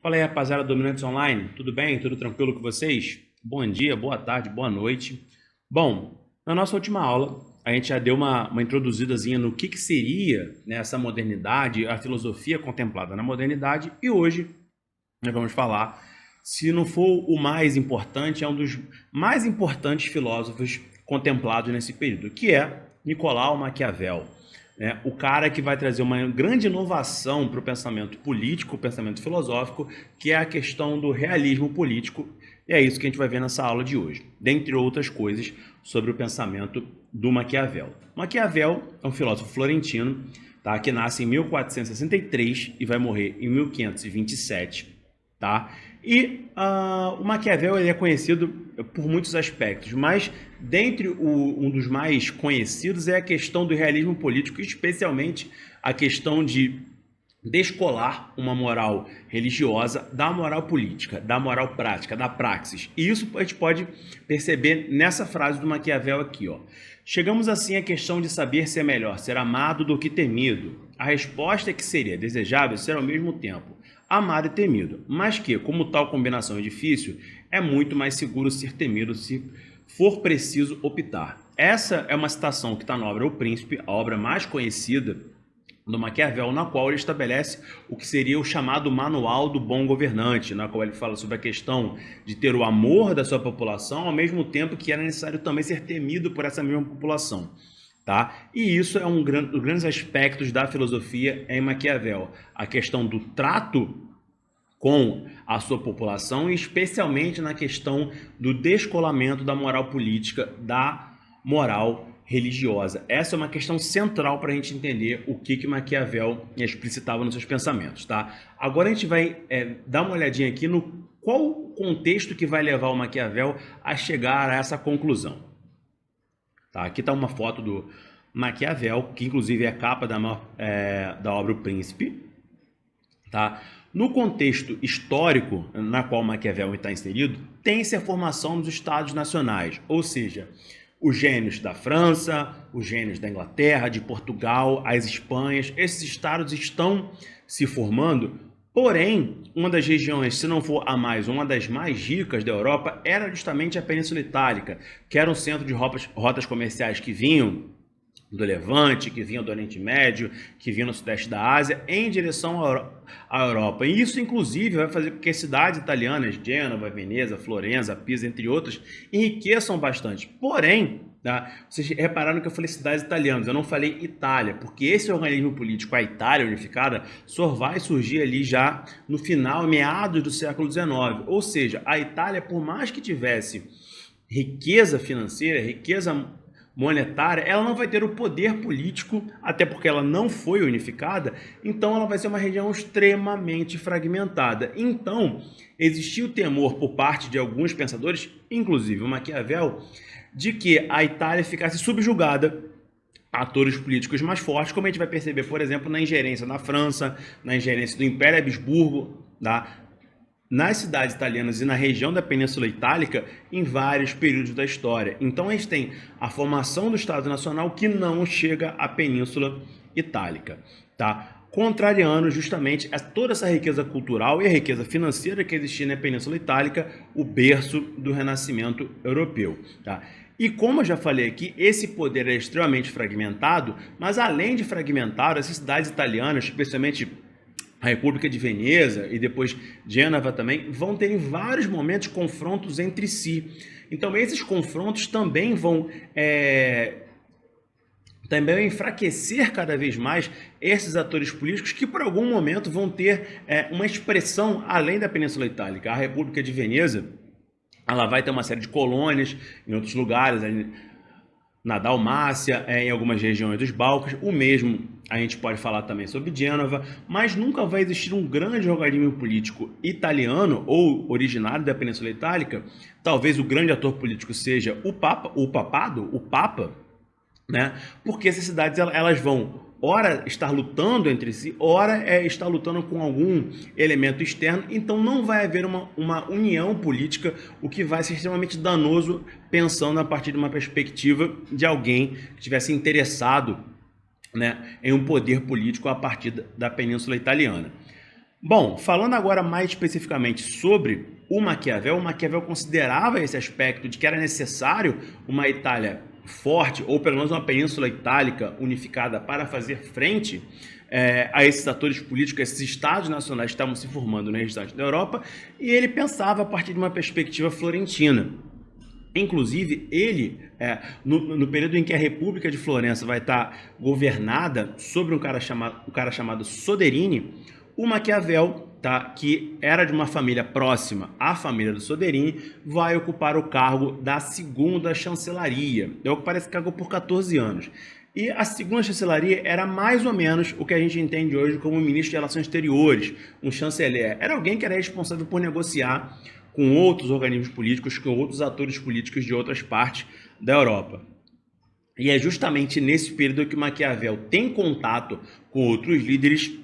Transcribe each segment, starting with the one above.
Fala aí, rapaziada do Dominantes Online, tudo bem? Tudo tranquilo com vocês? Bom dia, boa tarde, boa noite. Bom, na nossa última aula, a gente já deu uma introduzidazinha no que seria, né, essa modernidade, a filosofia contemplada na modernidade, e hoje nós vamos falar, se não for o mais importante, é um dos mais importantes filósofos contemplados nesse período, que é Nicolau Maquiavel. Né? O cara que vai trazer uma grande inovação para o pensamento político, o pensamento filosófico, que é a questão do realismo político, e é isso que a gente vai ver nessa aula de hoje, dentre outras coisas sobre o pensamento do Maquiavel. Maquiavel é um filósofo florentino, tá? Que nasce em 1463 e vai morrer em 1527. Tá? E o Maquiavel ele é conhecido por muitos aspectos, mas dentre um dos mais conhecidos é a questão do realismo político, especialmente a questão de descolar uma moral religiosa da moral política, da moral prática, da praxis. E isso a gente pode perceber nessa frase do Maquiavel aqui, ó. Chegamos assim à questão de saber se é melhor ser amado do que temido. A resposta é que seria desejável ser ao mesmo tempo amado e temido, mas que, como tal combinação é difícil, é muito mais seguro ser temido se for preciso optar. Essa é uma citação que está na obra O Príncipe, a obra mais conhecida do Maquiavel, na qual ele estabelece o que seria o chamado Manual do Bom Governante, na qual ele fala sobre a questão de ter o amor da sua população, ao mesmo tempo que era necessário também ser temido por essa mesma população. Tá? E isso é um dos grandes aspectos da filosofia em Maquiavel, a questão do trato com a sua população, e especialmente na questão do descolamento da moral política da moral religiosa. Essa é uma questão central para a gente entender o que Maquiavel explicitava nos seus pensamentos. Tá? Agora a gente vai dar uma olhadinha aqui no qual o contexto que vai levar o Maquiavel a chegar a essa conclusão. Tá, aqui está uma foto do Maquiavel, que inclusive é a capa da obra O Príncipe. Tá? No contexto histórico na qual Maquiavel está inserido, tem-se a formação dos Estados Nacionais, ou seja, os gênios da França, os gênios da Inglaterra, de Portugal, as Espanhas, esses estados estão se formando. Porém, uma das regiões, se não for a mais, uma das mais ricas da Europa, era justamente a Península Itálica, que era um centro de rotas comerciais que vinham do Levante, que vinham do Oriente Médio, que vinham no Sudeste da Ásia, em direção à Europa. E isso, inclusive, vai fazer com que as cidades italianas, Gênova, Veneza, Florença, Pisa, entre outras, enriqueçam bastante. Porém, tá, vocês repararam que eu falei cidades italianas, eu não falei Itália, porque esse organismo político, a Itália unificada, só vai surgir ali já no final, meados do século XIX. Ou seja, a Itália, por mais que tivesse riqueza financeira, riqueza monetária, ela não vai ter o poder político, até porque ela não foi unificada, então ela vai ser uma região extremamente fragmentada. Então, existiu o temor por parte de alguns pensadores, inclusive o Maquiavel, de que a Itália ficasse subjugada a atores políticos mais fortes, como a gente vai perceber, por exemplo, na ingerência na França, na ingerência do Império Habsburgo, tá? Nas cidades italianas e na região da Península Itálica em vários períodos da história. Então a gente tem a formação do Estado Nacional que não chega à Península Itálica, tá? Contrariando justamente toda essa riqueza cultural e a riqueza financeira que existia na Península Itálica, o berço do Renascimento Europeu, tá? E como eu já falei aqui, esse poder é extremamente fragmentado, mas além de fragmentado, essas cidades italianas, especialmente a República de Veneza e depois Gênova também, vão ter em vários momentos confrontos entre si. Então esses confrontos também vão enfraquecer cada vez mais esses atores políticos que por algum momento vão ter uma expressão além da Península Itálica. A República de Veneza, ela vai ter uma série de colônias em outros lugares, na Dalmácia, em algumas regiões dos Balcãs, o mesmo a gente pode falar também sobre Gênova, mas nunca vai existir um grande organismo político italiano ou originário da Península Itálica. Talvez o grande ator político seja o Papa, né? Porque essas cidades elas vão ora estar lutando entre si, ora estar lutando com algum elemento externo, então não vai haver uma união política, o que vai ser extremamente danoso pensando a partir de uma perspectiva de alguém que estivesse interessado, né, em um poder político a partir da Península Italiana. Bom, falando agora mais especificamente sobre o Maquiavel considerava esse aspecto de que era necessário uma Itália forte, ou pelo menos uma Península Itálica unificada para fazer frente a esses atores políticos, a esses estados nacionais que estavam se formando no restante da Europa, e ele pensava a partir de uma perspectiva florentina. Inclusive, ele, no período em que a República de Florença vai estar governada sobre um cara chamado Soderini, o Maquiavel, tá, que era de uma família próxima à família do Soderini, vai ocupar o cargo da segunda chancelaria. Vai ocupar esse cargo por 14 anos. E a segunda chancelaria era mais ou menos o que a gente entende hoje como ministro de Relações Exteriores, um chanceler. Era alguém que era responsável por negociar com outros organismos políticos, com outros atores políticos de outras partes da Europa. E é justamente nesse período que Maquiavel tem contato com outros líderes,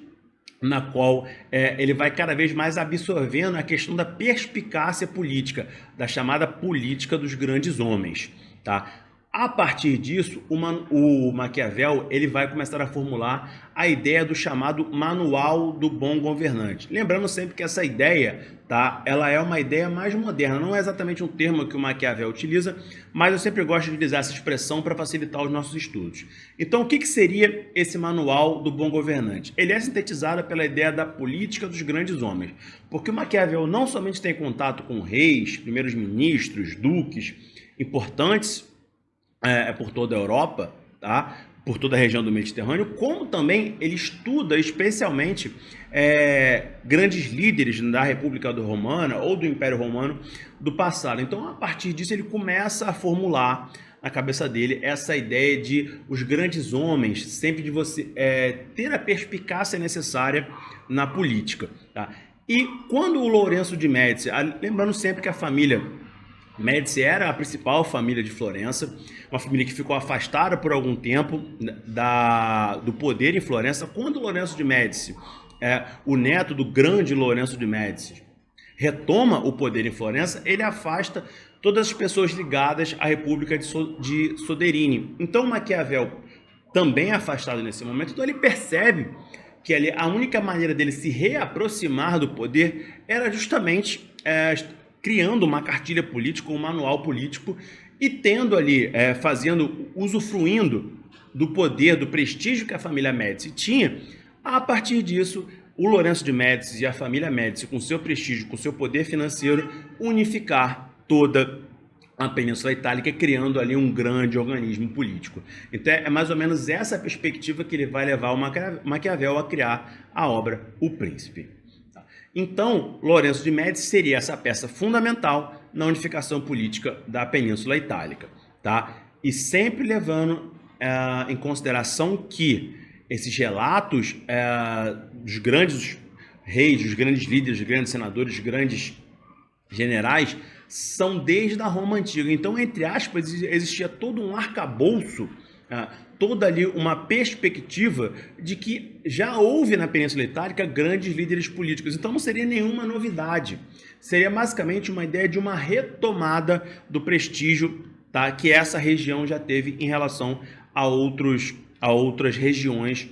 na qual ele vai cada vez mais absorvendo a questão da perspicácia política, da chamada política dos grandes homens, tá? A partir disso, o Maquiavel ele vai começar a formular a ideia do chamado Manual do Bom Governante. Lembrando sempre que essa ideia, tá, ela é uma ideia mais moderna, não é exatamente um termo que o Maquiavel utiliza, mas eu sempre gosto de utilizar essa expressão para facilitar os nossos estudos. Então, o que seria esse Manual do Bom Governante? Ele é sintetizado pela ideia da política dos grandes homens, porque o Maquiavel não somente tem contato com reis, primeiros ministros, duques, importantes, por toda a Europa, tá? Por toda a região do Mediterrâneo, como também ele estuda especialmente grandes líderes da República Romana ou do Império Romano do passado. Então, a partir disso, ele começa a formular na cabeça dele essa ideia de os grandes homens, sempre de você ter a perspicácia necessária na política. Tá? E quando o Lourenço de Médici, lembrando sempre que a família Médici era a principal família de Florença, uma família que ficou afastada por algum tempo do poder em Florença. Quando Lourenço de Médici, o neto do grande Lourenço de Médici, retoma o poder em Florença, ele afasta todas as pessoas ligadas à República de Soderini. Então Maquiavel também é afastado nesse momento, então ele percebe que ali a única maneira dele se reaproximar do poder era justamente criando uma cartilha política, um manual político e tendo ali, usufruindo do poder, do prestígio que a família Médici tinha. A partir disso, o Lourenço de Médici e a família Médici, com seu prestígio, com seu poder financeiro, unificar toda a Península Itálica, criando ali um grande organismo político. Então é mais ou menos essa perspectiva que ele vai levar o Maquiavel a criar a obra O Príncipe. Então, Lourenço de Médici seria essa peça fundamental na unificação política da Península Itálica, tá? E sempre levando em consideração que esses relatos dos grandes reis, dos grandes líderes, dos grandes senadores, dos grandes generais, são desde a Roma Antiga. Então, entre aspas, existia todo um arcabouço, toda ali uma perspectiva de que já houve na Península Itálica grandes líderes políticos. Então não seria nenhuma novidade. Seria basicamente uma ideia de uma retomada do prestígio, tá, que essa região já teve em relação a outras regiões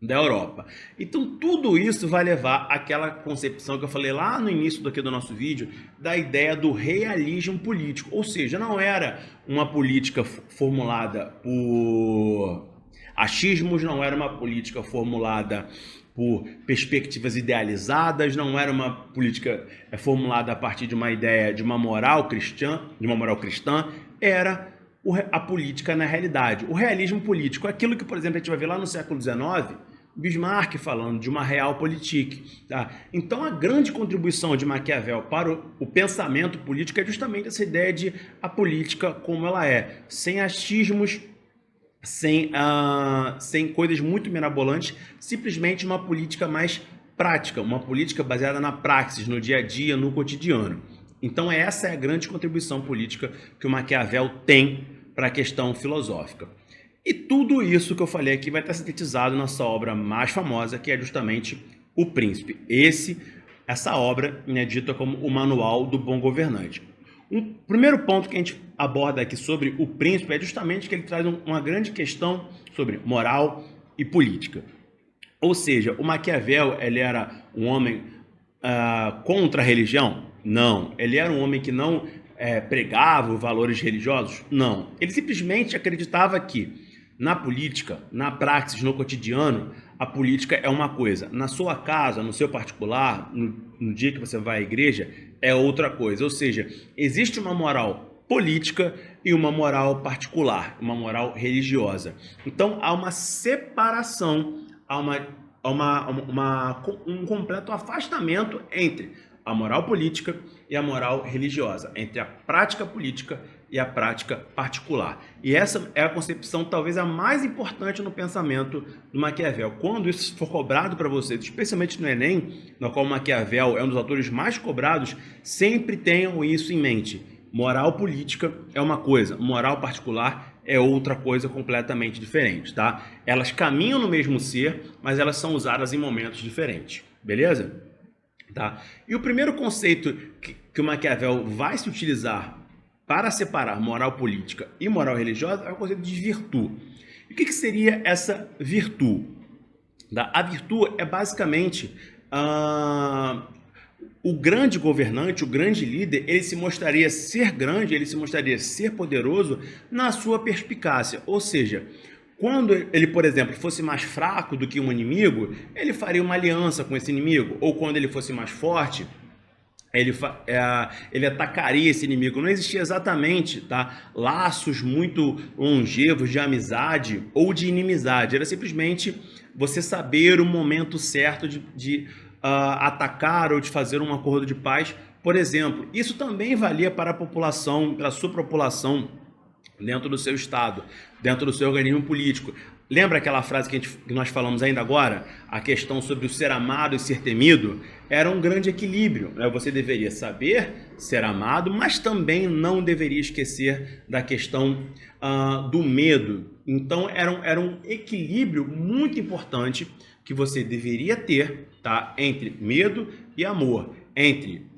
da Europa. Então tudo isso vai levar àquela concepção que eu falei lá no início do nosso vídeo, da ideia do realismo político, ou seja, não era uma política formulada por achismos, não era uma política formulada por perspectivas idealizadas, não era uma política formulada a partir de uma ideia de uma moral cristã, era a política na realidade. O realismo político, aquilo que, por exemplo, a gente vai ver lá no século XIX, Bismarck falando de uma realpolitik. Tá? Então a grande contribuição de Maquiavel para o pensamento político é justamente essa ideia de a política como ela é, sem achismos, sem coisas muito mirabolantes, simplesmente uma política mais prática, uma política baseada na praxis, no dia a dia, no cotidiano. Então essa é a grande contribuição política que o Maquiavel tem para a questão filosófica. E tudo isso que eu falei aqui vai estar sintetizado na sua obra mais famosa, que é justamente O Príncipe. Essa obra é dita como o Manual do Bom Governante. Um primeiro ponto que a gente aborda aqui sobre O Príncipe é justamente que ele traz uma grande questão sobre moral e política. Ou seja, o Maquiavel, ele era um homem contra a religião? Não. Ele era um homem que não pregava os valores religiosos? Não. Ele simplesmente acreditava que na política, na praxis, no cotidiano, a política é uma coisa. Na sua casa, no seu particular, no dia que você vai à igreja, é outra coisa. Ou seja, existe uma moral política e uma moral particular, uma moral religiosa. Então, há uma separação, há um completo afastamento entre a moral política e a moral religiosa, entre a prática política e a prática particular. E essa é a concepção talvez a mais importante no pensamento do Maquiavel. Quando isso for cobrado para vocês, especialmente no Enem, no qual Maquiavel é um dos autores mais cobrados, sempre tenham isso em mente. Moral política é uma coisa, moral particular é outra coisa completamente diferente, tá? Elas caminham no mesmo ser, mas elas são usadas em momentos diferentes, beleza? Tá? E o primeiro conceito que o Maquiavel vai se utilizar para separar moral política e moral religiosa é o conceito de virtude. E o que seria essa virtude? A virtude é basicamente o grande governante, o grande líder, ele se mostraria ser grande, ele se mostraria ser poderoso na sua perspicácia. Ou seja, quando ele, por exemplo, fosse mais fraco do que um inimigo, ele faria uma aliança com esse inimigo. Ou quando ele fosse mais forte, ele atacaria esse inimigo. Não existia exatamente, tá, laços muito longevos de amizade ou de inimizade. Era simplesmente você saber o momento certo de atacar ou de fazer um acordo de paz, por exemplo. Isso também valia para a população, para a sua população dentro do seu estado, dentro do seu organismo político. Lembra aquela frase que nós falamos ainda agora? A questão sobre o ser amado e ser temido? Era um grande equilíbrio, né? Você deveria saber ser amado, mas também não deveria esquecer da questão do medo. Então era um equilíbrio muito importante que você deveria ter, tá? Entre medo e amor, entre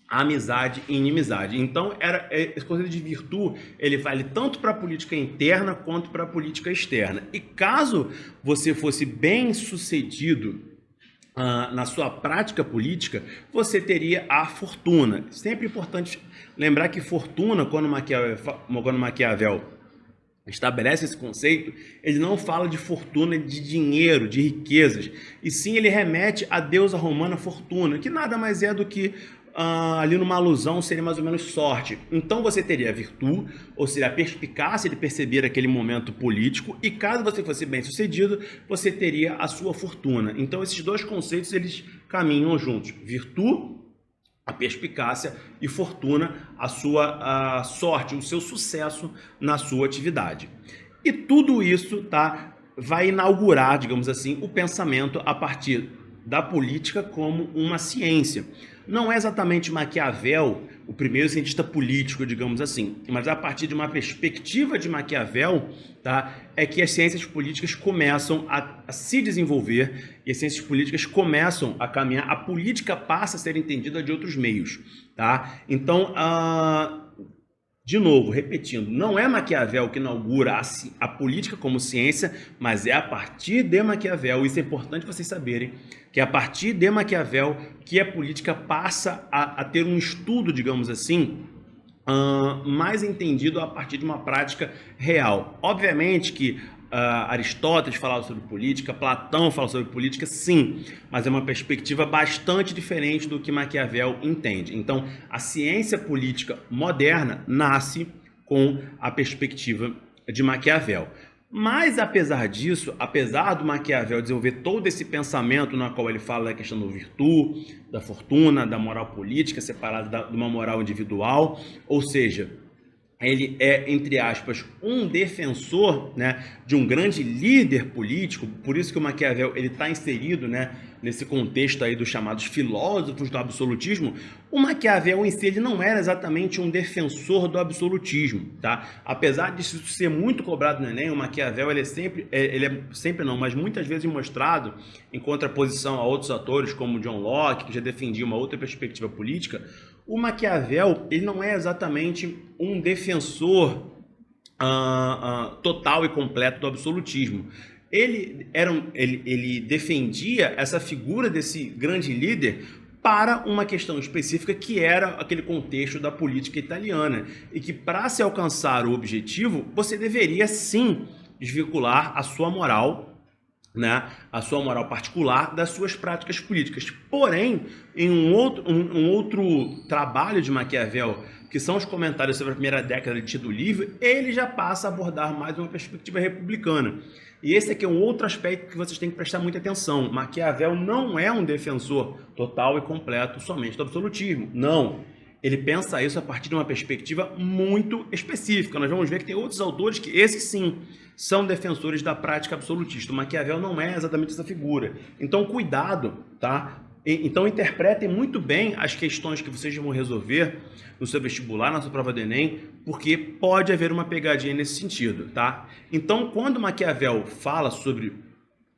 amizade e inimizade. Então, esse conceito de virtude, ele vale tanto para a política interna quanto para a política externa. E caso você fosse bem sucedido na sua prática política, você teria a fortuna. Sempre importante lembrar que fortuna, quando Maquiavel estabelece esse conceito, ele não fala de fortuna de dinheiro, de riquezas, e sim ele remete à deusa romana Fortuna, que nada mais é do que ali numa alusão seria mais ou menos sorte. Então você teria a virtude, ou seja, a perspicácia de perceber aquele momento político, e caso você fosse bem sucedido, você teria a sua fortuna. Então esses dois conceitos eles caminham juntos: virtude, a perspicácia, e fortuna, a sua sorte, o seu sucesso na sua atividade. E tudo isso, tá, vai inaugurar, digamos assim, o pensamento a partir da política como uma ciência. Não é exatamente Maquiavel o primeiro cientista político, digamos assim, mas a partir de uma perspectiva de Maquiavel, tá, é que as ciências políticas começam a se desenvolver e as ciências políticas começam a caminhar. A política passa a ser entendida de outros meios, tá? Então, de novo, repetindo, não é Maquiavel que inaugura a política como ciência, mas é a partir de Maquiavel, isso é importante vocês saberem, que é a partir de Maquiavel que a política passa a ter um estudo, digamos assim, mais entendido a partir de uma prática real. Obviamente que Aristóteles falava sobre política, Platão fala sobre política, sim, mas é uma perspectiva bastante diferente do que Maquiavel entende. Então, a ciência política moderna nasce com a perspectiva de Maquiavel. Mas, apesar disso, apesar do Maquiavel desenvolver todo esse pensamento na qual ele fala da questão da virtude, da fortuna, da moral política, separada de uma moral individual, ou seja, ele é, entre aspas, um defensor, né, de um grande líder político, por isso que o Maquiavel está inserido, né, nesse contexto aí dos chamados filósofos do absolutismo. O Maquiavel em si ele não era exatamente um defensor do absolutismo, tá? Apesar disso ser muito cobrado no Enem, o Maquiavel ele é sempre não, mas muitas vezes mostrado em contraposição a outros autores como John Locke, que já defendia uma outra perspectiva política. O Maquiavel ele não é exatamente um defensor total e completo do absolutismo. ele defendia essa figura desse grande líder para uma questão específica que era aquele contexto da política italiana e que para se alcançar o objetivo, você deveria sim desvincular a sua moral, né, a sua moral particular das suas práticas políticas. Porém, em um outro trabalho de Maquiavel, que são os comentários sobre a primeira década do livro, ele já passa a abordar mais uma perspectiva republicana. E esse aqui é um outro aspecto que vocês têm que prestar muita atenção. Maquiavel não é um defensor total e completo somente do absolutismo. Não. Ele pensa isso a partir de uma perspectiva muito específica. Nós vamos ver que tem outros autores que, esses sim, são defensores da prática absolutista. O Maquiavel não é exatamente essa figura. Então, cuidado, tá? Então, interpretem muito bem as questões que vocês vão resolver no seu vestibular, na sua prova do Enem, porque pode haver uma pegadinha nesse sentido, tá? Então, quando Maquiavel fala sobre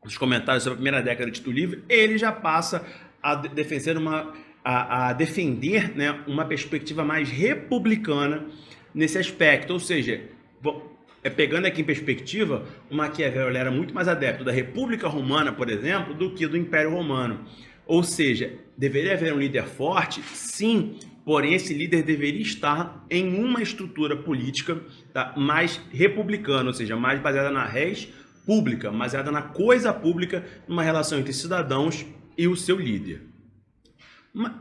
os comentários sobre a primeira década do livro, ele já passa a defender né, uma perspectiva mais republicana nesse aspecto, ou seja, pegando aqui em perspectiva, o Maquiavel era muito mais adepto da República Romana, por exemplo, do que do Império Romano. Ou seja, deveria haver um líder forte? Sim, porém esse líder deveria estar em uma estrutura política, tá, mais republicana, ou seja, mais baseada na res pública, baseada na coisa pública, numa relação entre cidadãos e o seu líder.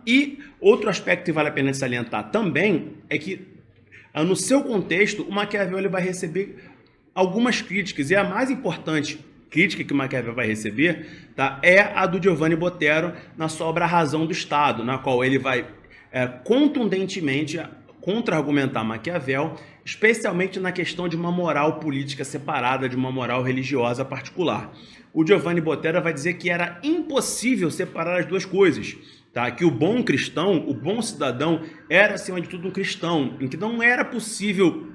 E outro aspecto que vale a pena salientar também é que, no seu contexto, o Maquiavel ele vai receber algumas críticas, e a mais importante crítica que o Maquiavel vai receber, tá, é a do Giovanni Botero na sua obra A Razão do Estado, na qual ele vai contundentemente contra-argumentar Maquiavel, especialmente na questão de uma moral política separada de uma moral religiosa particular. O Giovanni Botero vai dizer que era impossível separar as duas coisas, tá? Que o bom cristão, o bom cidadão, era acima de tudo um cristão, em que não era possível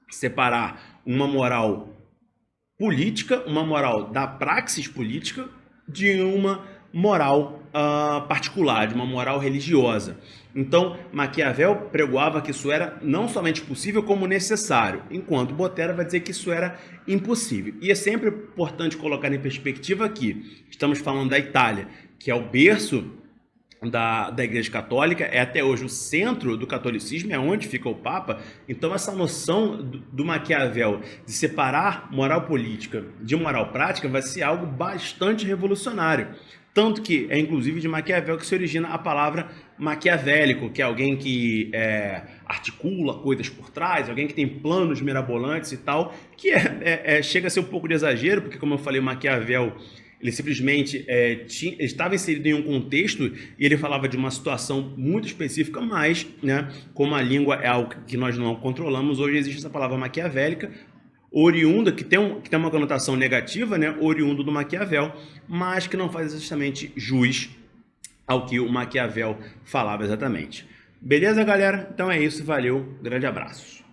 separar uma moral política, uma moral da praxis política, de uma moral particular, de uma moral religiosa. Então, Maquiavel pregoava que isso era não somente possível, como necessário, enquanto Botero vai dizer que isso era impossível. E é sempre importante colocar em perspectiva que estamos falando da Itália, que é o berço da Igreja Católica, é até hoje o centro do catolicismo, é onde fica o Papa. Então essa noção do Maquiavel de separar moral política de moral prática vai ser algo bastante revolucionário. Tanto que é inclusive de Maquiavel que se origina a palavra maquiavélico, que é alguém que articula coisas por trás, alguém que tem planos mirabolantes e tal, que chega a ser um pouco de exagero, porque como eu falei, Maquiavel ele simplesmente estava inserido em um contexto e ele falava de uma situação muito específica, mas, né, como a língua é algo que nós não controlamos, hoje existe essa palavra maquiavélica, oriunda, que tem uma conotação negativa, né, oriundo do Maquiavel, mas que não faz exatamente jus ao que o Maquiavel falava exatamente. Beleza, galera? Então é isso, valeu, grande abraço.